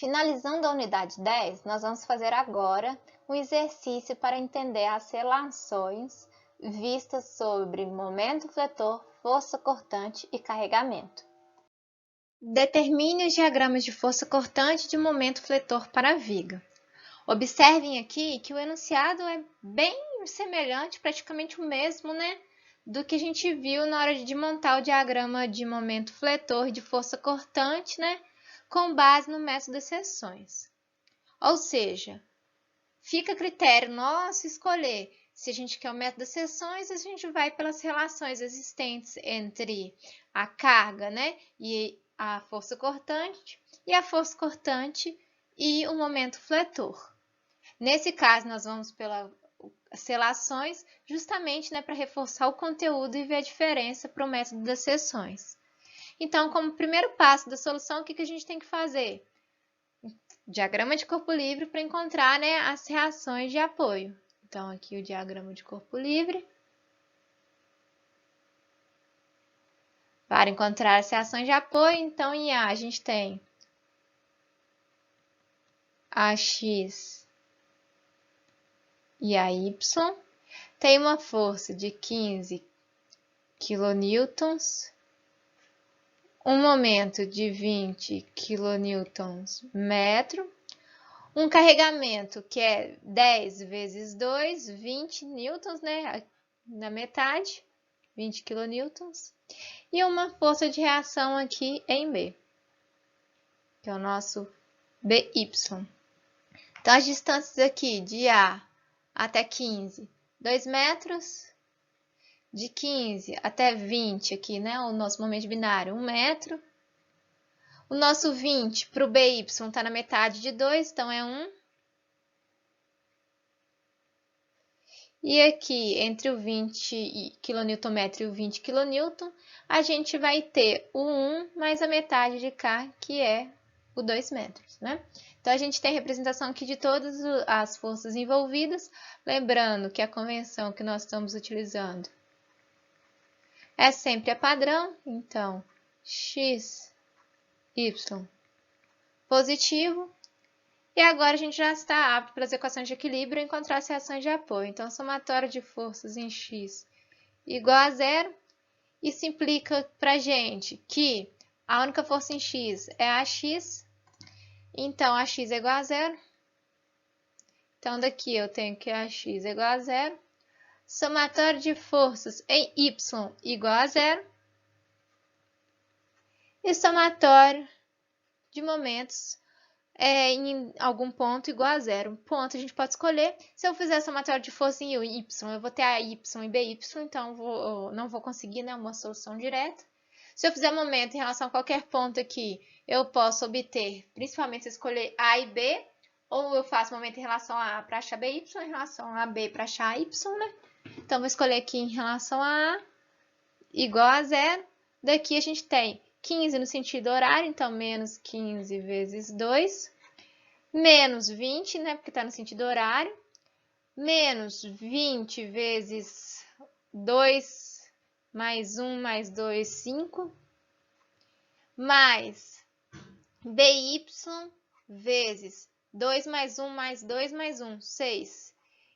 Finalizando a unidade 10, nós vamos fazer agora um exercício para entender as relações vistas sobre momento fletor, força cortante e carregamento. Determine os diagramas de força cortante e de momento fletor para a viga. Observem aqui que o enunciado é bem semelhante, praticamente o mesmo, do que a gente viu na hora de montar o diagrama de momento fletor e de força cortante, com base no método das seções. Ou seja, fica a critério nosso escolher se a gente quer o método das seções, a gente vai pelas relações existentes entre a carga, e a força cortante, e a força cortante e o momento fletor. Nesse caso, nós vamos pelas relações, justamente para reforçar o conteúdo e ver a diferença para o método das seções. Então, como primeiro passo da solução, o que a gente tem que fazer? Diagrama de corpo livre para encontrar as reações de apoio. Então, aqui o diagrama de corpo livre. Para encontrar as reações de apoio, então, em A, a gente tem AX e AY. Tem uma força de 15 kN, um momento de 20 kNm, um carregamento que é 10 vezes 2, 20 newtons, na metade, 20 kN, e uma força de reação aqui em B, que é o nosso BY. Então, as distâncias aqui de A até 15, 2 metros, de 15 até 20 aqui, o nosso momento binário, 1 metro. O nosso 20 para o BY está na metade de 2, então é 1. E aqui, entre o 20 kNm e o 20 kN, a gente vai ter o 1 mais a metade de K, que é o 2 metros, Então, a gente tem a representação aqui de todas as forças envolvidas, lembrando que a convenção que nós estamos utilizando é sempre a padrão, então, x, y positivo. E agora a gente já está apto para as equações de equilíbrio e encontrar as reações de apoio. Então, somatório de forças em x igual a zero. Isso implica para a gente que a única força em x é ax. Então, ax é igual a zero. Então, daqui eu tenho que ax é igual a zero. Somatório de forças em y igual a zero. E somatório de momentos em algum ponto igual a zero. Ponto a gente pode escolher. Se eu fizer somatório de força em y, eu vou ter a y e by, então não vou conseguir uma solução direta. Se eu fizer momento em relação a qualquer ponto aqui, eu posso obter, principalmente se eu escolher a e b, ou eu faço momento em relação a A para achar by, em relação a B para achar y, Então, vou escolher aqui em relação a A, igual a zero. Daqui a gente tem 15 no sentido horário, então menos 15 vezes 2, menos 20, porque está no sentido horário, menos 20 vezes 2, mais 1, mais 2, 5, mais BY vezes 2 mais 1, mais 2, mais 1, 6.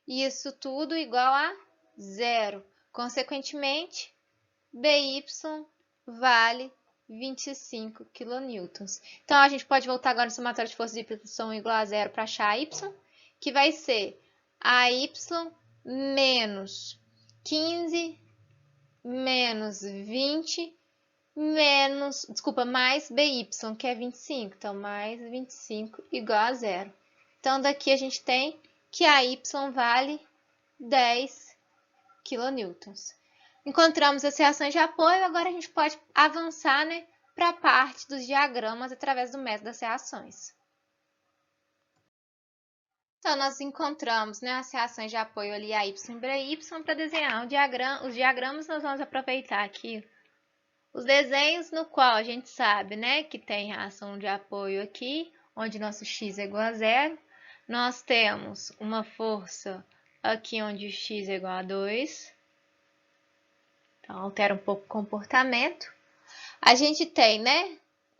Isso tudo igual a zero. Consequentemente, BY vale 25 kN. Então, a gente pode voltar agora no somatório de forças de impulsão igual a zero para achar y, que vai ser AY menos 15 menos 20 mais BY, que é 25. Então, mais 25 igual a zero. Então, daqui a gente tem que a Y vale 10 kN. Encontramos as reações de apoio, agora a gente pode avançar para a parte dos diagramas através do método das reações. Então, nós encontramos as reações de apoio ali a Y e BY. Para desenhar os diagramas, nós vamos aproveitar aqui os desenhos no qual a gente sabe que tem reação de apoio aqui, onde nosso x é igual a zero. Nós temos uma força aqui onde x é igual a 2. Então, altera um pouco o comportamento. A gente tem,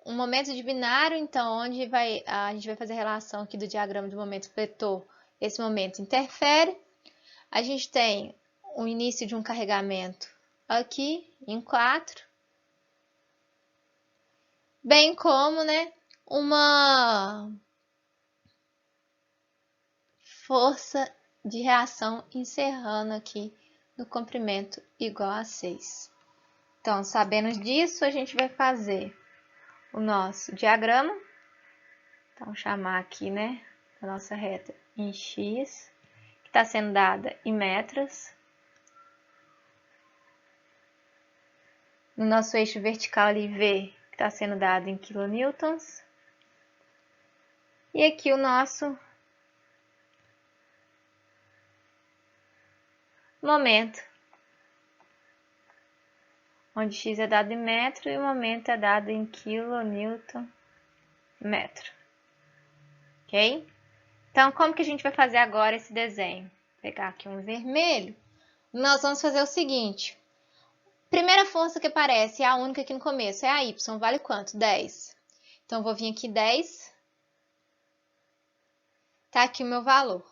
um momento de binário, então, onde a gente vai fazer a relação aqui do diagrama do momento fletor, esse momento interfere. A gente tem o início de um carregamento aqui, em 4, bem como, né, uma força de reação encerrando aqui no comprimento igual a 6. Então, sabendo disso, a gente vai fazer o nosso diagrama. Então, chamar aqui, né, a nossa reta em X, que está sendo dada em metros. No nosso eixo vertical ali, V, que está sendo dado em quilonewtons. E aqui o nosso momento, onde X é dado em metro e o momento é dado em quilonewton metro. Ok? Então, como que a gente vai fazer agora esse desenho? Vou pegar aqui um vermelho. Nós vamos fazer o seguinte. Primeira força que aparece, é a única aqui no começo, é a Y. Vale quanto? 10. Então, vou vir aqui 10. Tá aqui o meu valor.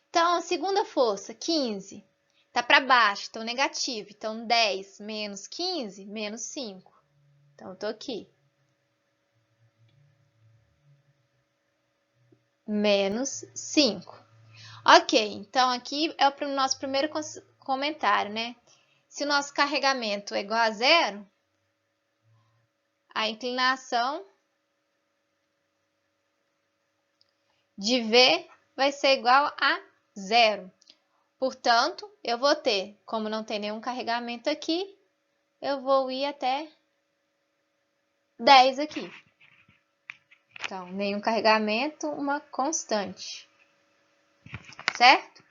Então, a segunda força, 15. Tá para baixo, então negativo. Então, 10 menos 15, menos 5. Então, eu tô aqui. Menos 5. Ok, então aqui é o nosso primeiro comentário, né? Se o nosso carregamento é igual a 0, a inclinação de V vai ser igual a 0. Portanto, eu vou ter, como não tem nenhum carregamento aqui, eu vou ir até 10 aqui. Então, nenhum carregamento, uma constante. Certo?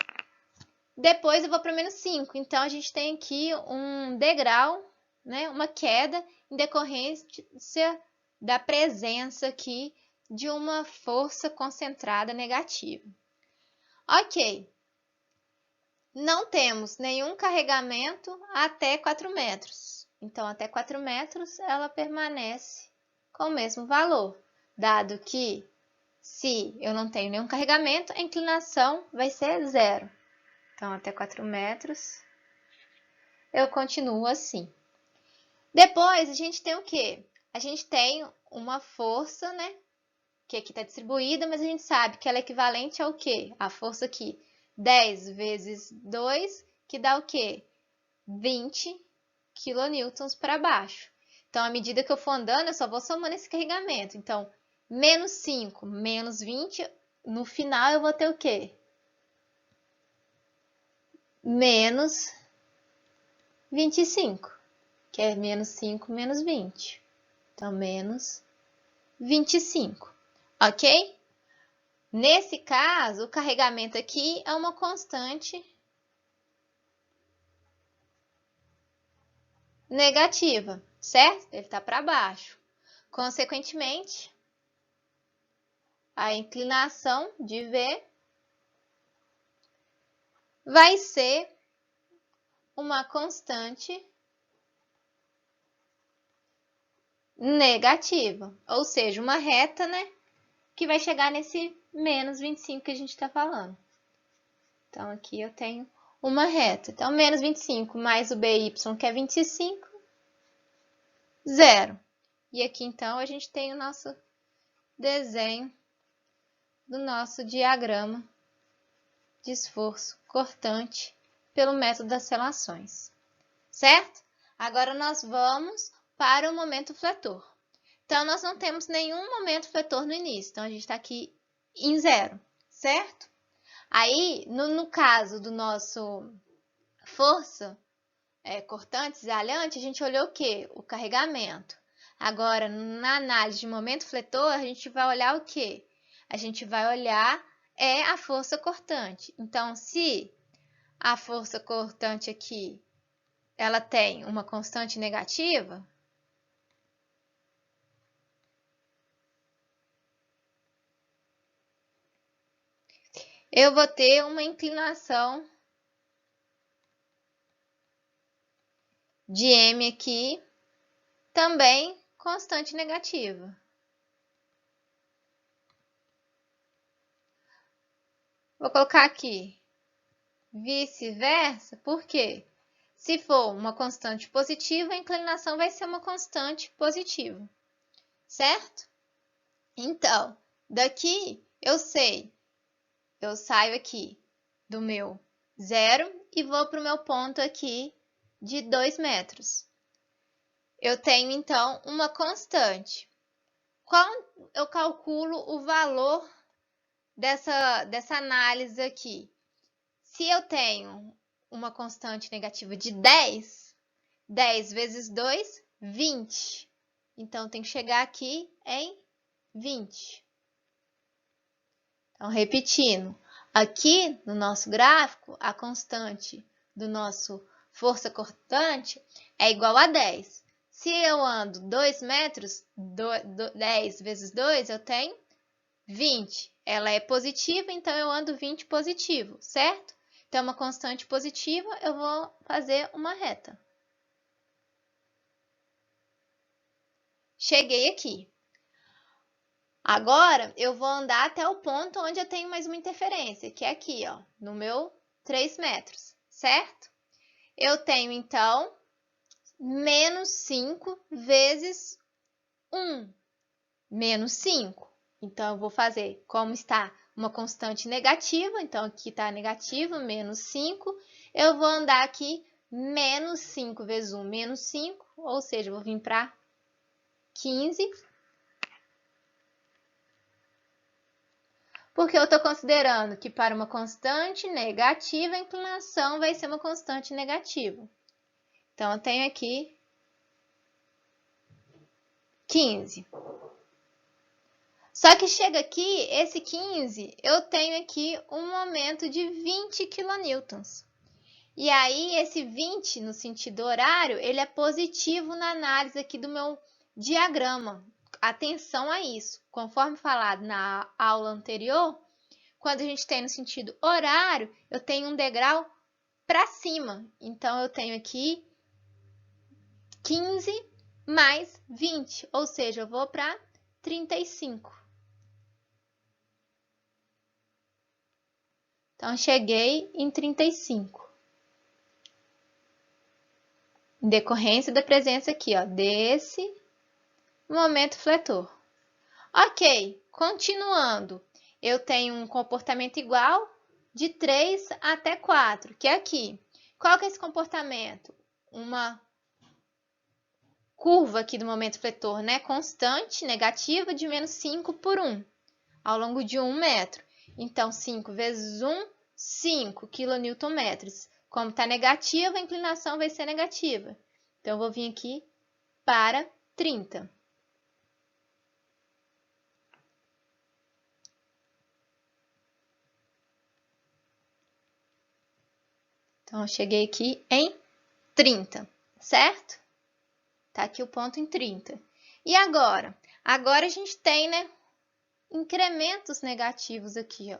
Depois eu vou para menos 5. Então, a gente tem aqui um degrau, né? Uma queda em decorrência da presença aqui de uma força concentrada negativa. Ok. Não temos nenhum carregamento até 4 metros. Então, até 4 metros, ela permanece com o mesmo valor, dado que, se eu não tenho nenhum carregamento, a inclinação vai ser 0. Então, até 4 metros, eu continuo assim. Depois, a gente tem o quê? A gente tem uma força, né? Que aqui está distribuída, mas a gente sabe que ela é equivalente ao quê? A força aqui, 10 vezes 2, que dá o quê? 20 quilonewtons para baixo. Então, à medida que eu for andando, eu só vou somando esse carregamento. Então, menos 5, menos 20, no final eu vou ter o quê? Menos 25, que é menos 5 menos 20. Então, menos 25, ok? Nesse caso, o carregamento aqui é uma constante negativa, certo? Ele está para baixo. Consequentemente, a inclinação de V vai ser uma constante negativa, ou seja, uma reta, né, que vai chegar nesse menos 25 que a gente está falando. Então, aqui eu tenho uma reta. Então, menos 25 mais o BY, que é 25, 0. E aqui, então, a gente tem o nosso desenho do nosso diagrama de esforço cortante pelo método das relações, certo? Agora nós vamos para o momento fletor. Então, nós não temos nenhum momento fletor no início, então a gente está aqui em 0, certo? Aí, no caso do nosso força cortante, desalhante, a gente olhou o quê? O carregamento. Agora, na análise de momento fletor, a gente vai olhar o quê? A gente vai olhar a força cortante. Então, se a força cortante aqui, ela tem uma constante negativa, eu vou ter uma inclinação de M aqui também constante negativa. Vou colocar aqui vice-versa, por quê? Se for uma constante positiva, a inclinação vai ser uma constante positiva, certo? Então, daqui eu sei, eu saio aqui do meu zero e vou para o meu ponto aqui de 2 metros. Eu tenho, então, uma constante. Qual eu calculo o valor dessa análise aqui? Se eu tenho uma constante negativa de 10, 10 vezes 2, 20. Então, tem que chegar aqui em 20. Então, repetindo, aqui no nosso gráfico, a constante do nosso força cortante é igual a 10. Se eu ando 2 metros, 10 vezes 2, eu tenho 20. Ela é positiva, então eu ando 20 positivo, certo? Então, uma constante positiva, eu vou fazer uma reta. Cheguei aqui. Agora, eu vou andar até o ponto onde eu tenho mais uma interferência, que é aqui, ó, no meu 3 metros, certo? Eu tenho, então, menos 5 vezes 1, menos 5. Então, eu vou fazer, como está uma constante negativa, então aqui está negativo, menos 5. Eu vou andar aqui, menos 5 vezes 1, menos 5, ou seja, eu vou vir para 15. Porque eu estou considerando que para uma constante negativa, a inclinação vai ser uma constante negativa. Então, eu tenho aqui 15. Só que chega aqui, esse 15, eu tenho aqui um momento de 20 kN. E aí, esse 20, no sentido horário, ele é positivo na análise aqui do meu diagrama. Atenção a isso. Conforme falado na aula anterior, quando a gente tem no sentido horário, eu tenho um degrau para cima. Então, eu tenho aqui 15 mais 20, ou seja, eu vou para 35. Então, cheguei em 35. Em decorrência da presença aqui, ó, desse momento fletor. Ok, continuando. Eu tenho um comportamento igual de 3 até 4, que é aqui. Qual que é esse comportamento? Uma curva aqui do momento fletor, né? Constante, negativa, de menos 5 por 1, ao longo de 1 metro. Então, 5 vezes 1, 5 kN. Como está negativa, a inclinação vai ser negativa. Então, eu vou vir aqui para 30. Então, eu cheguei aqui em 30, certo? Tá aqui o ponto em 30. E agora? Agora a gente tem, né, incrementos negativos aqui, ó.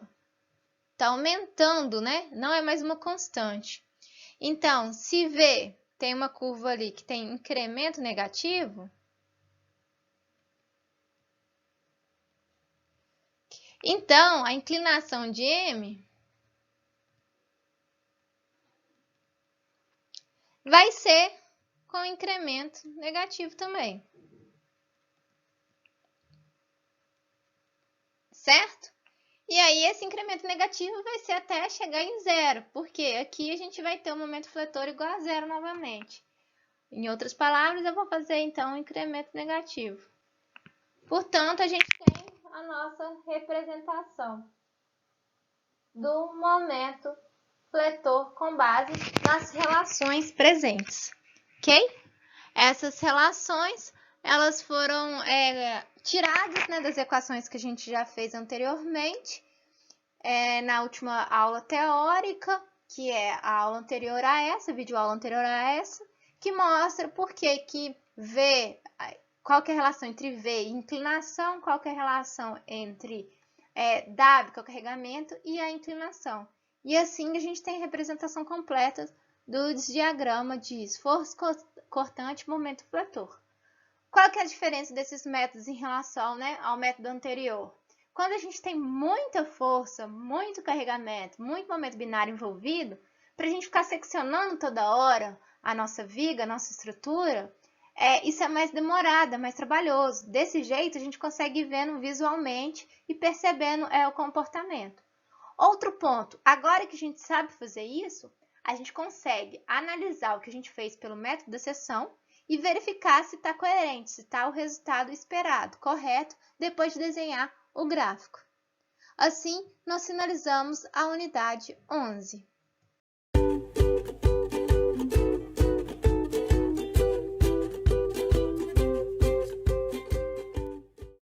Tá aumentando, né? Não é mais uma constante. Então, se V tem uma curva ali que tem incremento negativo, então a inclinação de M vai ser com incremento negativo também. Certo? E aí, esse incremento negativo vai ser até chegar em zero, porque aqui a gente vai ter um momento fletor igual a zero novamente. Em outras palavras, eu vou fazer, então, um incremento negativo. Portanto, a gente tem a nossa representação do momento fletor com base nas relações presentes, ok? Essas relações, elas foram tiradas, né, das equações que a gente já fez anteriormente, na última aula teórica, que é a aula anterior a essa, videoaula anterior a essa, que mostra por que V, qual que é a relação entre V e inclinação, qual que é a relação entre W, que é o carregamento, e a inclinação. E assim a gente tem a representação completa do diagrama de esforço cortante e momento fletor. Qual que é a diferença desses métodos em relação, né, ao método anterior? Quando a gente tem muita força, muito carregamento, muito momento binário envolvido, para a gente ficar seccionando toda hora a nossa viga, a nossa estrutura, isso é mais demorado, é mais trabalhoso. Desse jeito, a gente consegue ir vendo visualmente e percebendo o comportamento. Outro ponto, agora que a gente sabe fazer isso, a gente consegue analisar o que a gente fez pelo método da seção e verificar se está coerente, se está o resultado esperado, correto, depois de desenhar o gráfico. Assim, nós finalizamos a unidade 11.